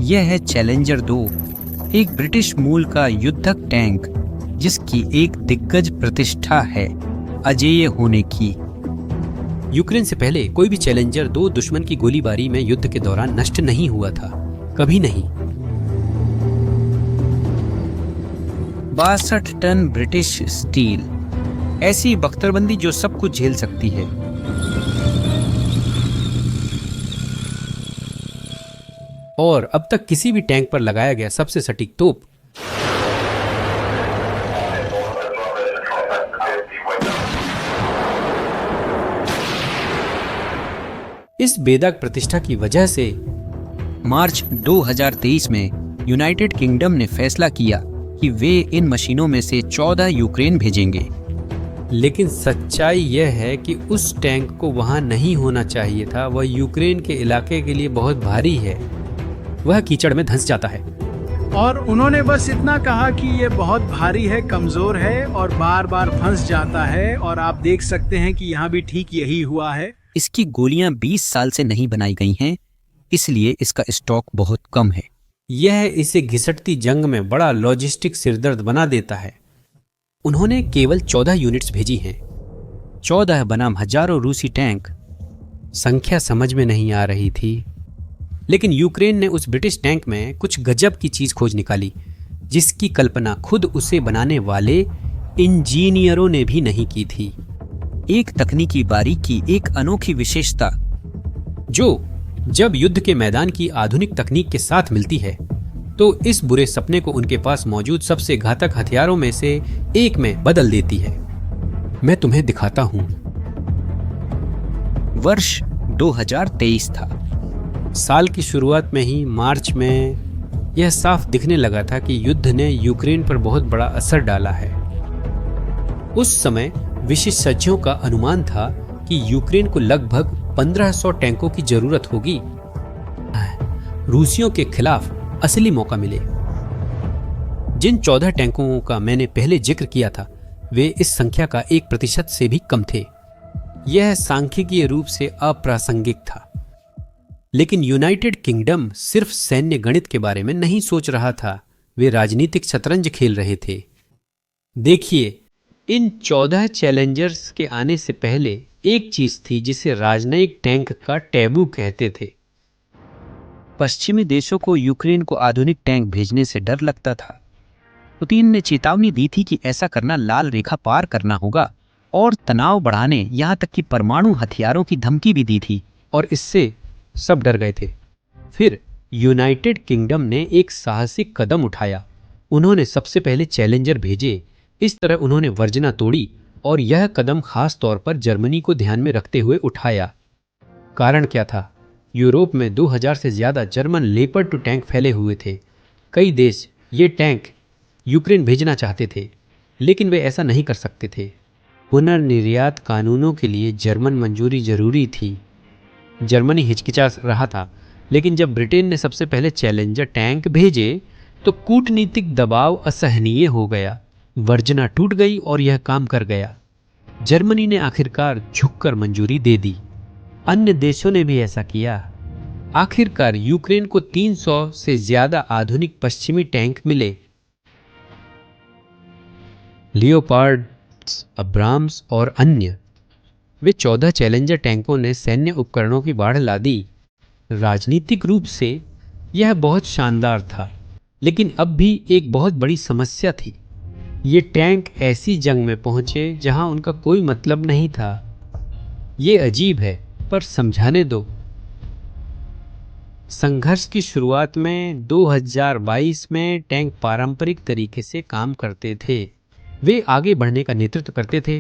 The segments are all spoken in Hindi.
यह है चैलेंजर 2, एक ब्रिटिश मूल का युद्धक टैंक जिसकी एक दिग्गज प्रतिष्ठा है अजेय होने की। यूक्रेन से पहले कोई भी चैलेंजर 2 दुश्मन की गोलीबारी में युद्ध के दौरान नष्ट नहीं हुआ था, कभी नहीं। 62 टन ब्रिटिश स्टील, ऐसी बख्तरबंदी जो सब कुछ झेल सकती है। और अब तक किसी भी टैंक पर लगाया गया सबसे सटीक तोप। इस बेदाग प्रतिष्ठा की वजह से मार्च 2023 में यूनाइटेड किंगडम ने फैसला किया कि वे इन मशीनों में से 14 यूक्रेन भेजेंगे। लेकिन सच्चाई यह है कि उस टैंक को वहां नहीं होना चाहिए था। वह यूक्रेन के इलाके के लिए बहुत भारी है, वह कीचड़ में धंस जाता है। और उन्होंने बस इतना कहा कि ये बहुत भारी है, कमजोर है और बार बार फंस जाता है। और आप देख सकते हैं कि यहाँ भी ठीक यही हुआ है। इसकी गोलियां 20 साल से नहीं बनाई गई हैं, इसलिए इसका स्टॉक बहुत कम है। यह इसे घिसटती जंग में बड़ा लॉजिस्टिक सिरदर्द बना देता है। उन्होंने केवल 14 यूनिट्स भेजी हैं। 14 बनाम हजारों रूसी टैंक, संख्या समझ में नहीं आ रही थी। लेकिन यूक्रेन ने उस ब्रिटिश टैंक में कुछ गजब की चीज खोज निकाली, जिसकी कल्पना खुद उसे बनाने वाले इंजीनियरों ने भी नहीं की थी। एक तकनीकी बारीकी, एक अनोखी विशेषता जो जब युद्ध के मैदान की आधुनिक तकनीक के साथ मिलती है तो इस बुरे सपने को उनके पास मौजूद सबसे घातक हथियारों में से एक में बदल देती है। मैं तुम्हें दिखाता हूं। वर्ष 2023 था। साल की शुरुआत में ही मार्च में यह साफ दिखने लगा था कि युद्ध ने यूक्रेन पर बहुत बड़ा असर डाला है। उस समय विशेषज्ञों का अनुमान था कि यूक्रेन को लगभग 1500 टैंकों की जरूरत होगी। रूसियों के खिलाफ असली मौका मिले। जिन 14 टैंकों का मैंने पहले जिक्र किया था, वे इस संख्या का 1% से भी कम थे। यह सांख्यिकीय रूप से अप्रासंगिक था। लेकिन यूनाइटेड किंगडम सिर्फ सैन्य गणित के बारे में नहीं सोच रहा था, वे राजनीतिक शतरंज खेल रहे थे। देखिए, इन 14 चैलेंजर्स के आने से पहले एक चीज थी जिसे राजनयिक टैंक का टैबू कहते थे। पश्चिमी देशों को यूक्रेन को आधुनिक टैंक भेजने से डर लगता था। पुतिन ने चेतावनी दी थी कि ऐसा करना लाल रेखा पार करना होगा और तनाव बढ़ाने, यहाँ तक कि परमाणु हथियारों की धमकी भी दी थी। और इससे सब डर गए थे। फिर यूनाइटेड किंगडम ने एक साहसिक कदम उठाया। उन्होंने सबसे पहले चैलेंजर भेजे। इस तरह उन्होंने वर्जना तोड़ी और यह कदम खास तौर पर जर्मनी को ध्यान में रखते हुए उठाया। कारण क्या था? यूरोप में 2000 से ज्यादा जर्मन लेपर्ड 2 टैंक फैले हुए थे। कई देश ये टैंक यूक्रेन भेजना चाहते थे, लेकिन वे ऐसा नहीं कर सकते थे। पुनर्निर्यात कानूनों के लिए जर्मन मंजूरी जरूरी थी। जर्मनी हिचकिचा रहा था, लेकिन जब ब्रिटेन ने सबसे पहले चैलेंजर टैंक भेजे तो कूटनीतिक दबाव असहनीय हो गया। वर्जना टूट गई और यह काम कर गया। जर्मनी ने आखिरकार झुककर मंजूरी दे दी। अन्य देशों ने भी ऐसा किया। आखिरकार यूक्रेन को 300 से ज्यादा आधुनिक पश्चिमी टैंक मिले। लियोपार्ड्स, अब्राम्स और अन्य। वे 14 चैलेंजर टैंकों ने सैन्य उपकरणों की बाढ़ ला दी। राजनीतिक रूप से यह बहुत शानदार था, लेकिन अब भी एक बहुत बड़ी समस्या थी। ये टैंक ऐसी जंग में पहुंचे जहां उनका कोई मतलब नहीं था। ये अजीब है, पर समझाने दो। संघर्ष की शुरुआत में 2022 में टैंक पारंपरिक तरीके से काम करते थे। वे आगे बढ़ने का नेतृत्व करते थे,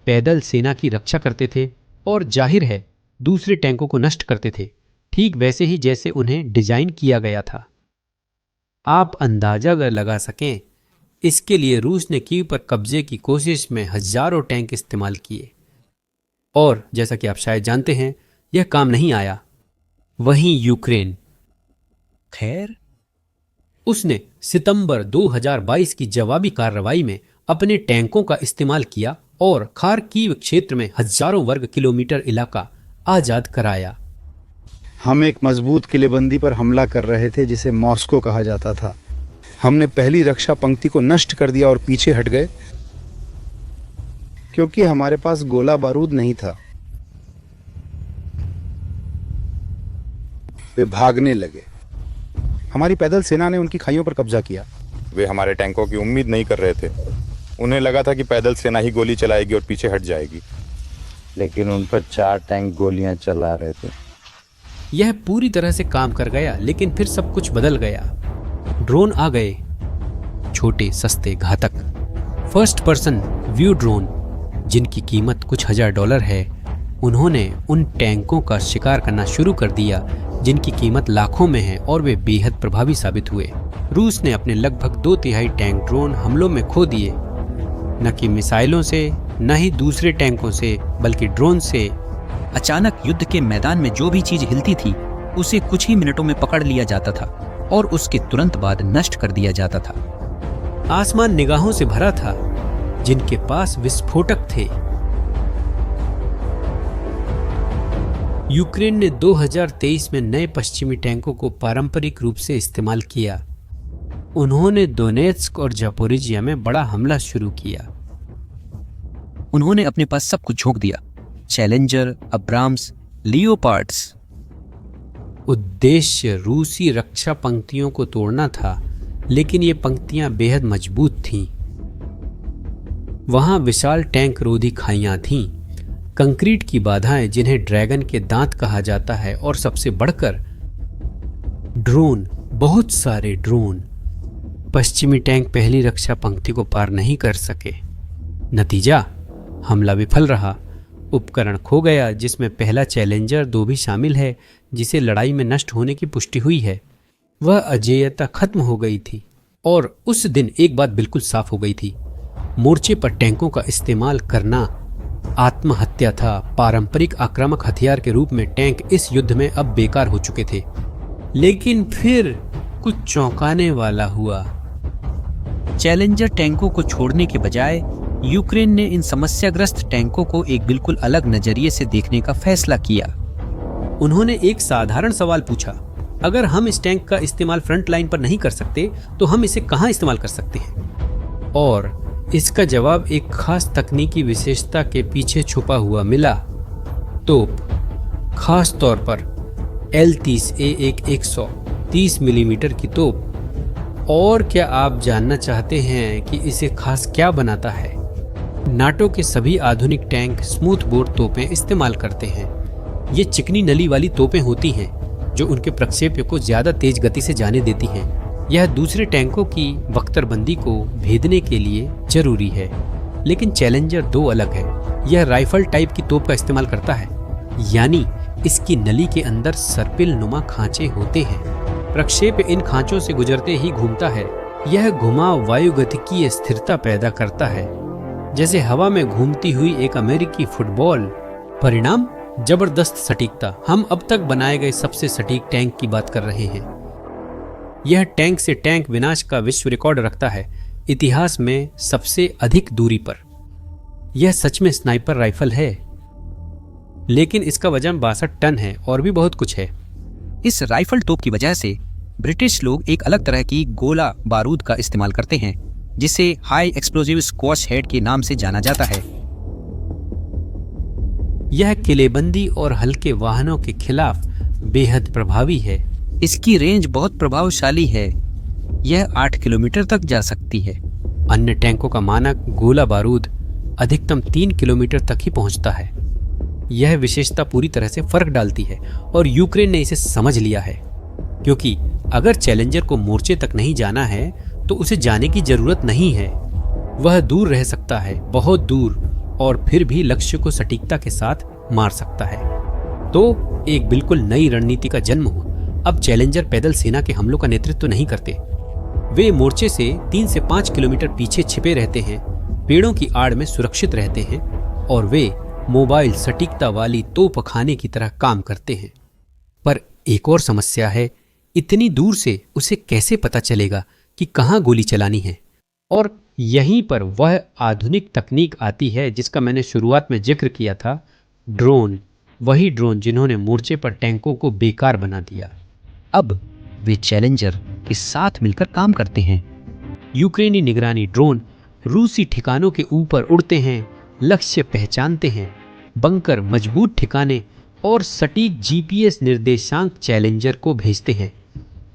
पैदल सेना की रक्षा करते थे और जाहिर है दूसरे टैंकों को नष्ट करते थे, ठीक वैसे ही जैसे उन्हें डिजाइन किया गया था। आप अंदाजा अगर लगा सकें, इसके लिए रूस ने कीव पर कब्जे की कोशिश में हजारों टैंक इस्तेमाल किए और जैसा कि आप शायद जानते हैं, यह काम नहीं आया। वहीं यूक्रेन, खैर, उसने सितंबर 2022 की जवाबी कार्रवाई में अपने टैंकों का इस्तेमाल किया और खार्किव क्षेत्र में हजारों वर्ग किलोमीटर इलाका आजाद कराया। हम एक मजबूत किलेबंदी पर हमला कर रहे थे जिसे मॉस्को कहा जाता था। हमने पहली रक्षा पंक्ति को नष्ट कर दिया और पीछे हट गए क्योंकि हमारे पास गोला बारूद नहीं था। वे भागने लगे। हमारी पैदल सेना ने उनकी खाइयों पर कब्जा किया। वे हमारे टैंकों की उम्मीद नहीं कर रहे थे। उन्हें लगा था कि पैदल सेना ही गोली चलाएगी और पीछे हट जाएगी, लेकिन उन पर 4 टैंक गोलियां चला रहे थे। यह पूरी तरह से काम कर गया, लेकिन फिर सब कुछ बदल गया। ड्रोन आ गए, छोटे, सस्ते, घातक फर्स्ट पर्सन व्यू ड्रोन, जिनकी कीमत कुछ $1000 है। उन्होंने उन टैंकों का शिकार करना शुरू कर दिया जिनकी कीमत लाखों में है, और वे बेहद प्रभावी साबित हुए। रूस ने अपने लगभग 2/3 टैंक ड्रोन हमलों में खो दिए, न कि मिसाइलों से, न ही दूसरे टैंकों से, बल्कि ड्रोन से। अचानक युद्ध के मैदान में जो भी चीज हिलती थी उसे कुछ ही मिनटों में पकड़ लिया जाता था और उसके तुरंत बाद नष्ट कर दिया जाता था। आसमान निगाहों से भरा था जिनके पास विस्फोटक थे। यूक्रेन ने 2023 में नए पश्चिमी टैंकों को पारंपरिक रूप से इस्तेमाल किया। उन्होंने दोनेत्स्क और जापोरिजिया में बड़ा हमला शुरू किया। उन्होंने अपने पास सब कुछ झोंक दिया, चैलेंजर, अब्राम्स, लियोपार्ड्स। उद्देश्य रूसी रक्षा पंक्तियों को तोड़ना था, लेकिन ये पंक्तियां बेहद मजबूत थीं। वहां विशाल टैंक रोधी खाइयां थीं, कंक्रीट की बाधाएं जिन्हें ड्रैगन के दांत कहा जाता है, और सबसे बढ़कर ड्रोन, बहुत सारे ड्रोन। पश्चिमी टैंक पहली रक्षा पंक्ति को पार नहीं कर सके। नतीजा, हमला विफल रहा। उपकरण खो गया, जिसमें पहला चैलेंजर 2 भी शामिल है, जिसे लड़ाई में नष्ट होने की पुष्टि हुई है। वह अजेयता खत्म हो गई थी, और उस दिन एक बात बिल्कुल साफ हो गई थी। मोर्चे पर टैंकों का इस्तेमाल करना आत्महत्या था। पारंपरिक आक्रामक हथियार के रूप में टैंक इस युद्ध में अब बेकार हो चुके थे। लेकिन फिर कुछ चौंकाने वाला हुआ। चैलेंजर टैंकों को छोड़ने के बजाय यूक्रेन ने इन समस्याग्रस्त टैंकों को एक बिल्कुल अलग नजरिए से देखने का फैसला किया। उन्होंने एक साधारण सवाल पूछा, अगर हम इस टैंक का इस्तेमाल फ्रंट लाइन पर नहीं कर सकते तो हम इसे कहां इस्तेमाल कर सकते हैं? और इसका जवाब एक खास तकनीकी विशेषता के पीछे छुपा हुआ मिला। तोप, खास तौर पर L30A1 130 मिलीमीटर की तोप। और क्या आप जानना चाहते हैं कि इसे खास क्या बनाता है? नाटो के सभी आधुनिक टैंक स्मूथ बोर तोपें इस्तेमाल करते हैं। ये चिकनी नली वाली तोपें होती हैं जो उनके प्रक्षेप्य को ज्यादा तेज गति से जाने देती हैं। यह दूसरे टैंकों की बख्तरबंदी को भेदने के लिए जरूरी है। लेकिन चैलेंजर 2 अलग है। यह राइफल टाइप की तोप का इस्तेमाल करता है, यानी इसकी नली के अंदर सर्पिल नुमा खांचे होते हैं। प्रक्षेप इन खांचों से गुजरते ही घूमता है। यह घुमाव वायुगतिकीय स्थिरता पैदा करता है, जैसे हवा में घूमती हुई एक अमेरिकी फुटबॉल। परिणाम, जबरदस्त सटीकता। हम अब तक बनाए गए सबसे सटीक टैंक की बात कर रहे हैं। यह टैंक से टैंक विनाश का विश्व रिकॉर्ड रखता है, इतिहास में सबसे अधिक दूरी पर। यह सच में स्नाइपर राइफल है, लेकिन इसका वजन 62 टन है और भी बहुत कुछ है। इस राइफल तोप की वजह से ब्रिटिश लोग एक अलग तरह की गोला बारूद का इस्तेमाल करते हैं, जिसे हाई एक्सप्लोजिव स्क्वॉश हेड के नाम से जाना जाता है। यह किलेबंदी और हल्के वाहनों के खिलाफ बेहद प्रभावी है। इसकी रेंज बहुत प्रभावशाली है, यह 8 किलोमीटर तक जा सकती है। अन्य टैंकों का मानक गोला बारूद अधिकतम 3 किलोमीटर तक ही पहुंचता है। यह विशेषता पूरी तरह से फर्क डालती है और यूक्रेन ने इसे समझ लिया है, क्योंकि अगर चैलेंजर को मोर्चे तक नहीं जाना है तो उसे जाने की जरूरत नहीं है। वह दूर रह सकता है, बहुत दूर, और फिर भी लक्ष्य को सटीकता के साथ मार सकता है। तो एक बिल्कुल नई रणनीति का जन्म हुआ। अब चैलेंजर पैदल सेना के हमलों का नेतृत्व नहीं करते। वे मोर्चे से 3 से 5 किलोमीटर पीछे छिपे रहते हैं, पेड़ों की आड़ में सुरक्षित रहते हैं, और वे मोबाइल सटीकता वाली तोपखाने की तरह काम करते हैं। पर एक और समस्या है, इतनी दूर से उसे कैसे पता चलेगा कि कहाँ गोली चलानी है? और यहीं पर वह आधुनिक तकनीक आती है जिसका मैंने शुरुआत में जिक्र किया था, ड्रोन। वही ड्रोन जिन्होंने मोर्चे पर टैंकों को बेकार बना दिया। अब वे चैलेंजर के साथ मिलकर काम करते हैं। यूक्रेनी निगरानी ड्रोन रूसी ठिकानों के ऊपर उड़ते हैं, लक्ष्य पहचानते हैं, बंकर, मजबूत ठिकाने और सटीक जीपीएस निर्देशांक चैलेंजर को भेजते हैं।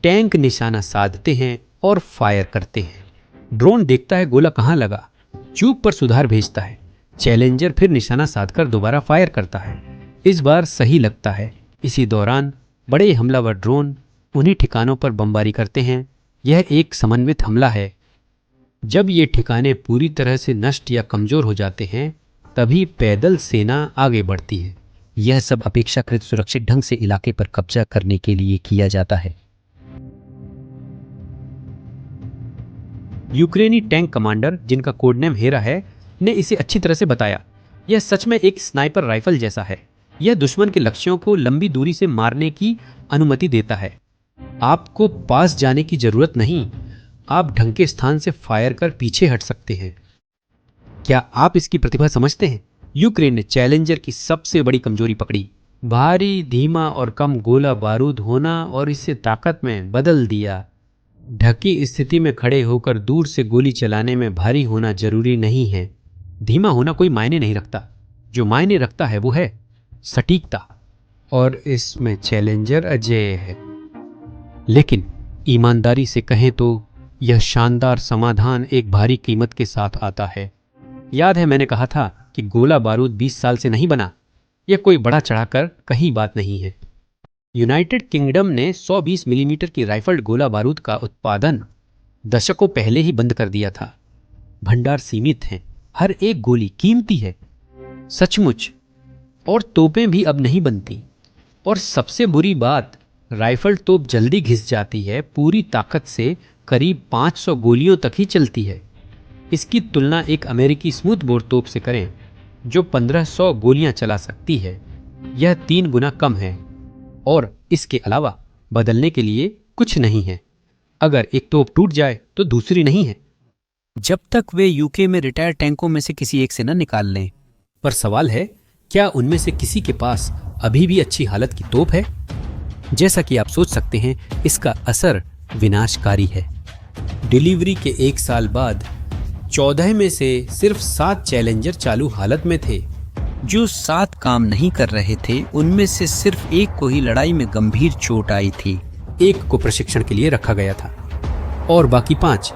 टैंक निशाना साधते हैं और फायर करते हैं। ड्रोन देखता है गोला कहाँ लगा, चूक पर सुधार भेजता है। चैलेंजर फिर निशाना साधकर दोबारा फायर करता है। इस बार सही लगता है। इसी दौरान बड़े हमलावर ड्रोन उन्हीं ठिकानों पर बमबारी करते हैं। यह एक समन्वित हमला है। जब ये ठिकाने पूरी तरह से नष्ट या कमजोर हो जाते हैं, तभी पैदल सेना आगे बढ़ती है। यह सब अपेक्षाकृत सुरक्षित ढंग से इलाके पर कब्जा करने के लिए किया जाता है। यूक्रेनी टैंक कमांडर, जिनका कोड नेम हेरा है, ने इसे अच्छी तरह से बताया। यह सच में एक स्नाइपर राइफल जैसा है। यह दुश्मन के लक्ष्यों को लंबी दूरी से मारने की अनुमति देता है। आपको पास जाने की जरूरत नहीं, आप ढंग के स्थान से फायर कर पीछे हट सकते हैं। क्या आप इसकी प्रतिभा समझते हैं? यूक्रेन ने चैलेंजर की सबसे बड़ी कमजोरी पकड़ी, भारी, धीमा और कम गोला बारूद होना, और इसे ताकत में बदल दिया। ढकी स्थिति में खड़े होकर दूर से गोली चलाने में भारी होना जरूरी नहीं है। धीमा होना कोई मायने नहीं रखता। जो मायने रखता है वो है सटीकता, और इसमें चैलेंजर अजेय है। लेकिन ईमानदारी से कहें तो यह शानदार समाधान एक भारी कीमत के साथ आता है। याद है मैंने कहा था कि गोला बारूद 20 साल से नहीं बना। यह कोई बड़ा चढ़ाकर कहीं बात नहीं है। यूनाइटेड किंगडम ने 120 मिलीमीटर की राइफल्ड गोला बारूद का उत्पादन दशकों पहले ही बंद कर दिया था। भंडार सीमित हैं, हर एक गोली कीमती है, सचमुच। और तोपें भी अब नहीं बनती। और सबसे बुरी बात, राइफल तोप जल्दी घिस जाती है, पूरी ताकत से करीब 500 गोलियों तक ही चलती है। इसकी तुलना एक अमेरिकी स्मूथ बोर तोप से करें जो 1500 गोलियां चला सकती है। यह 3 गुना कम है, और इसके अलावा बदलने के लिए कुछ नहीं है। अगर एक तोप टूट जाए तो दूसरी नहीं है। जब तक वे यूके में रिटायर्ड टैंकों में से किसी एक से न निकाल लें। पर सवाल है, क्या उनमें से किसी के पास अभी भी अच्छी हालत की तोप है? जैसा कि आप सोच सकते हैं, इसका असर विनाशकारी है। डिलीवरी के 1 साल बाद 14 में से सिर्फ 7 चैलेंजर चालू हालत में थे। जो 7 काम नहीं कर रहे थे, उनमें से सिर्फ एक को ही लड़ाई में गंभीर चोट आई थी। एक को प्रशिक्षण के लिए रखा गया था, और बाकी 5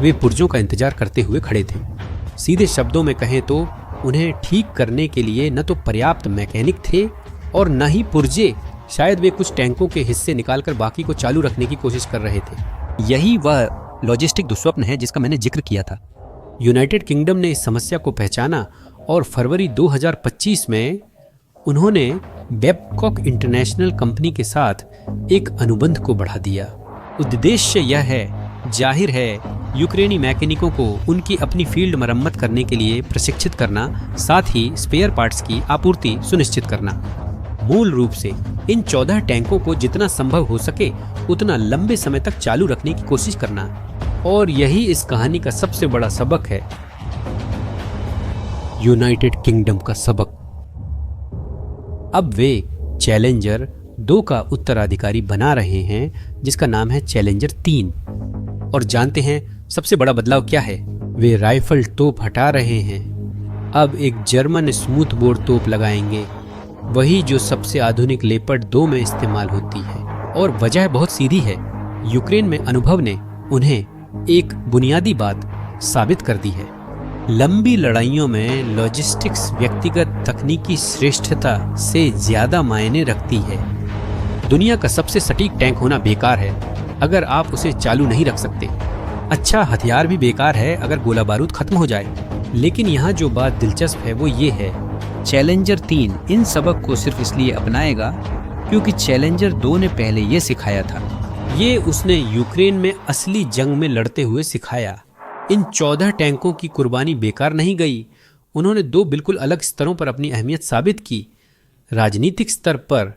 वे पुर्जों का इंतजार करते हुए खड़े थे। सीधे शब्दों में कहें तो उन्हें ठीक करने के लिए न तो पर्याप्त मैकेनिक थे और न ही पुर्जे। शायद वे कुछ टैंकों के हिस्से निकालकर बाकी को चालू रखने की कोशिश कर रहे थे। यही वह लॉजिस्टिक दुस्वप्न है जिसका मैंने जिक्र किया था। यूनाइटेड किंगडम ने इस समस्या को पहचाना और फरवरी 2025 में उन्होंने बेबकॉक इंटरनेशनल कंपनी के साथ एक अनुबंध को बढ़ा दिया। उद्देश्य यह है, जाहिर है, यूक्रेनी मैकेनिकों को उनकी अपनी फील्ड मरम्मत करने के लिए प्रशिक्षित करना, साथ ही स्पेयर पार्ट्स की आपूर्ति सुनिश्चित करना। मूल रूप से इन 14 टैंकों को जितना संभव हो सके उतना लंबे समय तक चालू रखने की कोशिश करना। और यही इस कहानी का सबसे बड़ा सबक है, यूनाइटेड किंगडम का सबक। अब वे चैलेंजर 2 का उत्तराधिकारी बना रहे हैं, जिसका नाम है चैलेंजर 3। और जानते हैं सबसे बड़ा बदलाव क्या है? वे राइफल तोप हटा रहे हैं। अब एक जर्मन स्मूथ बोर तोप लगाएंगे, वही जो सबसे आधुनिक लेपर्ड 2 में इस्तेमाल होती है। और वजह बहुत सीधी है, यूक्रेन में अनुभव ने उन्हें एक बुनियादी बात साबित कर दी है। लंबी लड़ाइयों में लॉजिस्टिक्स व्यक्तिगत तकनीकी श्रेष्ठता से ज्यादा मायने रखती है। दुनिया का सबसे सटीक टैंक होना बेकार है अगर आप उसे चालू नहीं रख सकते। अच्छा हथियार भी बेकार है अगर गोला बारूद खत्म हो जाए। लेकिन यहाँ जो बात दिलचस्प है वो ये है, चैलेंजर 3 इन सबक को सिर्फ इसलिए अपनाएगा क्योंकि चैलेंजर 2 ने पहले ये सिखाया था। ये उसने यूक्रेन में असली जंग में लड़ते हुए सिखाया। इन 14 टैंकों की कुर्बानी बेकार नहीं गई। उन्होंने 2 बिल्कुल अलग स्तरों पर अपनी अहमियत साबित की। राजनीतिक स्तर पर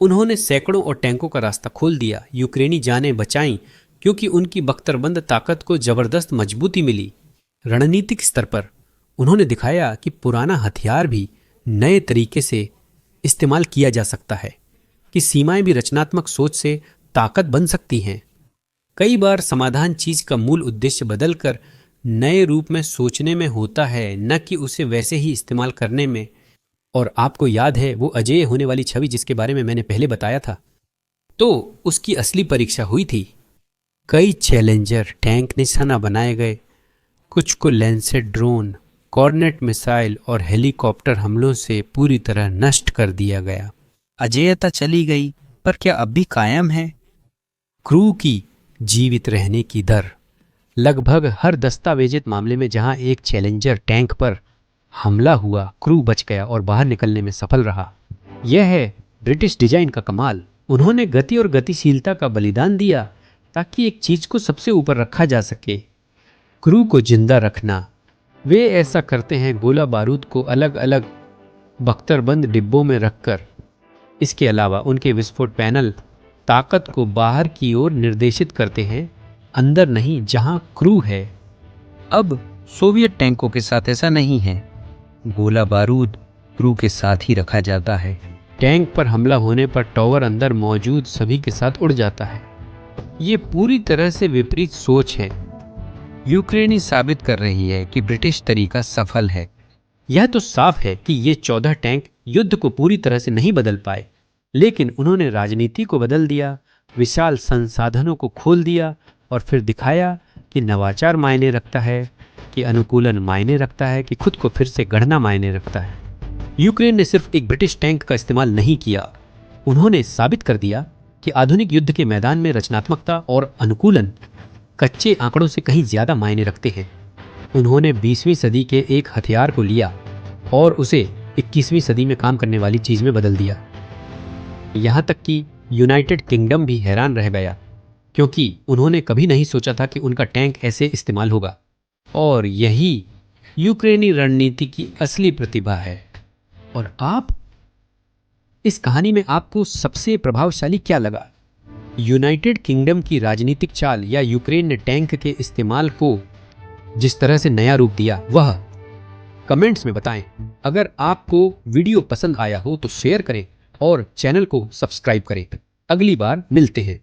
उन्होंने सैकड़ों और टैंकों का रास्ता खोल दिया। यूक्रेनी जानें बचाईं क्योंकि उनकी बख्तरबंद ताकत को जबरदस्त मजबूती मिली। रणनीतिक स्तर पर उन्होंने दिखाया कि पुराना हथियार भी नए तरीके से इस्तेमाल किया जा सकता है कि सीमाएं भी रचनात्मक सोच से ताकत बन सकती हैं। कई बार समाधान चीज का मूल उद्देश्य बदलकर नए रूप में सोचने में होता है, न कि उसे वैसे ही इस्तेमाल करने में। और आपको याद है वो अजेय होने वाली छवि जिसके बारे में मैंने पहले बताया था, तो उसकी असली परीक्षा हुई थी। कई चैलेंजर टैंक निशाना बनाए गए, कुछ को लैंसेट ड्रोन, कॉर्नेट मिसाइल और हेलीकॉप्टर हमलों से पूरी तरह नष्ट कर दिया गया। अजेयता चली गई, पर क्या अब भी कायम है? क्रू की जीवित रहने की दर लगभग हर दस्तावेजित मामले में जहां एक चैलेंजर टैंक पर हमला हुआ, क्रू बच गया और बाहर निकलने में सफल रहा। यह है ब्रिटिश डिजाइन का कमाल। उन्होंने गति और गतिशीलता का बलिदान दिया ताकि एक चीज को सबसे ऊपर रखा जा सके, क्रू को जिंदा रखना। वे ऐसा करते हैं गोला बारूद को अलग अलग बख्तरबंद डिब्बों में रखकर। इसके अलावा उनके विस्फोट पैनल ताकत को बाहर की ओर निर्देशित करते हैं, अंदर नहीं जहां क्रू है। अब सोवियत टैंकों के साथ ऐसा नहीं है। गोला बारूद क्रू के साथ ही रखा जाता है। टैंक पर हमला होने पर टॉवर अंदर मौजूद सभी के साथ उड़ जाता है। ये पूरी तरह से विपरीत सोच है। यूक्रेनी साबित कर रही है कि ब्रिटिश तरीका सफल है। यह तो साफ है कि ये 14 टैंक युद्ध को पूरी तरह से नहीं बदल पाए, लेकिन उन्होंने राजनीति को बदल दिया, विशाल संसाधनों को खोल दिया और फिर दिखाया कि नवाचार मायने रखता है, कि अनुकूलन मायने रखता है, कि खुद को फिर से गढ़ना मायने रखता है। यूक्रेन ने सिर्फ एक ब्रिटिश टैंक का इस्तेमाल नहीं किया, उन्होंने साबित कर दिया कि आधुनिक युद्ध के मैदान में रचनात्मकता और अनुकूलन कच्चे आंकड़ों से कहीं ज्यादा मायने रखते हैं। उन्होंने 20वीं सदी के एक हथियार को लिया और उसे 21वीं सदी में काम करने वाली चीज में बदल दिया। यहां तक कि यूनाइटेड किंगडम भी हैरान रह गया, क्योंकि उन्होंने कभी नहीं सोचा था कि उनका टैंक ऐसे इस्तेमाल होगा। और यही यूक्रेनी रणनीति की असली प्रतिभा है। और आप इस कहानी में आपको सबसे प्रभावशाली क्या लगा? यूनाइटेड किंगडम की राजनीतिक चाल या यूक्रेन ने टैंक के इस्तेमाल को जिस तरह से नया रूप दिया, वह कमेंट्स में बताएं। अगर आपको वीडियो पसंद आया हो तो शेयर करें और चैनल को सब्सक्राइब करें। अगली बार मिलते हैं।